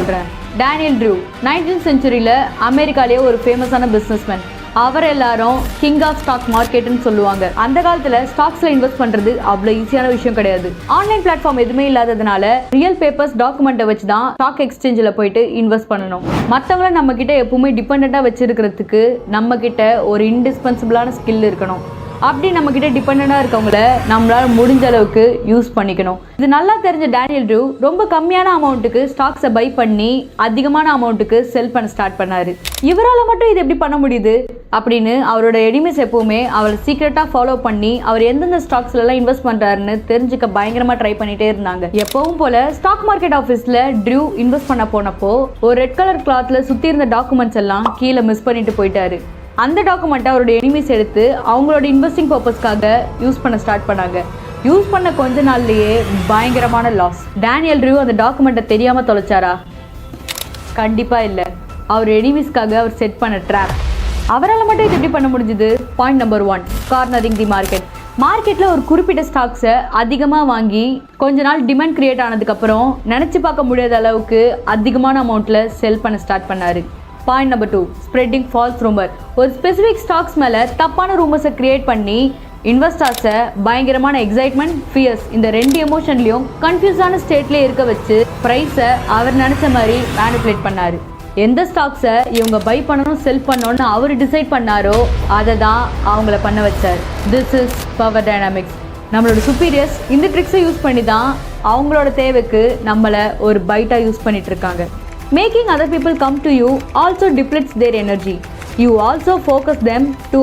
சொல்கிறேன். Daniel true 19th செஞ்சுரியில் அமெரிக்காலேயே ஒரு ஃபேமஸான பிஸ்னஸ்மேன். அவர் எல்லாரும் கிங் ஆஃப் ஸ்டாக் மார்க்கெட்னு சொல்லுவாங்க. அந்த காலத்தில் ஸ்டாக்ஸில் இன்வெஸ்ட் பண்ணுறது அவ்வளோ ஈஸியான விஷயம் கிடையாது. ஆன்லைன் பிளாட்ஃபார்ம் எதுவுமே இல்லாததுனால ரியல் பேப்பர்ஸ் டாக்குமெண்ட்டை வச்சு தான் ஸ்டாக் எக்ஸ்சேஞ்சில் போயிட்டு இன்வெஸ்ட் பண்ணணும். மற்றவங்கள நம்ம கிட்ட எப்பவுமே டிபெண்ட்டாக வச்சிருக்கிறதுக்கு நம்ம கிட்ட ஒரு இன்டிஸ்பென்சிபிளான ஸ்கில் இருக்கணும். அப்படி நம்மக்கிட்ட டிபெண்டாக இருக்கவங்கள நம்மளால் முடிஞ்ச அளவுக்கு யூஸ் பண்ணிக்கணும். இது நல்லா தெரிஞ்ச டேனியல் ட்ரூ ரொம்ப கம்மியான அமௌண்ட்டுக்கு ஸ்டாக்ஸை பை பண்ணி அதிகமான அமௌண்ட்டுக்கு செல் பண்ண ஸ்டார்ட் பண்ணார். இவரால் மட்டும் இது எப்படி பண்ண முடியுது அப்படின்னு அவரோட எனிமீஸ் எப்பவுமே அவரை சீக்ரெட்டாக ஃபாலோ பண்ணி அவர் எந்தெந்த ஸ்டாக்ஸ்லாம் இன்வெஸ்ட் பண்ணுறாருன்னு தெரிஞ்சுக்க பயங்கரமாக ட்ரை பண்ணிகிட்டே இருந்தாங்க. எப்பவும் போல் ஸ்டாக் மார்க்கெட் ஆஃபீஸில் ட்ரூ இன்வெஸ்ட் பண்ண போனப்போ ஒரு ரெட் கலர் கிளாத்தில் சுற்றி இருந்த டாக்குமெண்ட்ஸ் எல்லாம் கீழே மிஸ் பண்ணிட்டு போயிட்டாரு. அந்த டாக்குமெண்ட்டை அவரோட எனிமீஸ் எடுத்து அவங்களோட இன்வெஸ்டிங் பர்பஸ்க்காக யூஸ் பண்ண ஸ்டார்ட் பண்ணாங்க. யூஸ் பண்ண கொஞ்ச நாள்லேயே பயங்கரமான லாஸ். டேனியல் ட்ரூ அந்த டாக்குமெண்ட்டை தெரியாமல் தொலைச்சாரா? கண்டிப்பாக இல்லை. அவர் எனிமீஸ்க்காக அவர் செட் பண்ண ட்ராப். அவரால் மட்டும் இது எப்படி பண்ண முடிஞ்சுது? Point number 1, cornering the market. மார்க்கெட்டில் ஒரு குறிப்பிட்ட ஸ்டாக்ஸை அதிகமாக வாங்கி கொஞ்ச நாள் டிமாண்ட் கிரியேட் ஆனதுக்கப்புறம் நினச்சி பார்க்க முடியாத அளவுக்கு அதிகமான அமௌண்ட்டில் செல் பண்ண ஸ்டார்ட் பண்ணார். Point number 2, spreading false rumour. ஒரு ஸ்பெசிஃபிக் ஸ்டாக்ஸ் மேலே தப்பான ரூமர்ஸை கிரியேட் பண்ணி இன்வெஸ்டர்ஸை பயங்கரமான எக்ஸைட்மெண்ட், ஃபியர்ஸ் இந்த 2 எமோஷன்லையும் கன்ஃபியூஸான ஸ்டேட்லேயே இருக்க வச்சு ப்ரைஸை அவர் நினச்ச மாதிரி மேனிப்புலேட் பண்ணார். எந்த ஸ்டாக்ஸை இவங்க பை பண்ணணும் செல் பண்ணணும்னு அவர் டிசைட் பண்ணாரோ அதை தான் அவங்கள பண்ண வச்சார். This is power dynamics. நம்மளோட சுப்பீரியர்ஸ் இந்த ட்ரிக்ஸை யூஸ் பண்ணி தான் அவங்களோட தேவைக்கு நம்மளை ஒரு பைட்டாக யூஸ் பண்ணிட்டு இருக்காங்க. Making other people come to you also depletes their energy. You also focus them to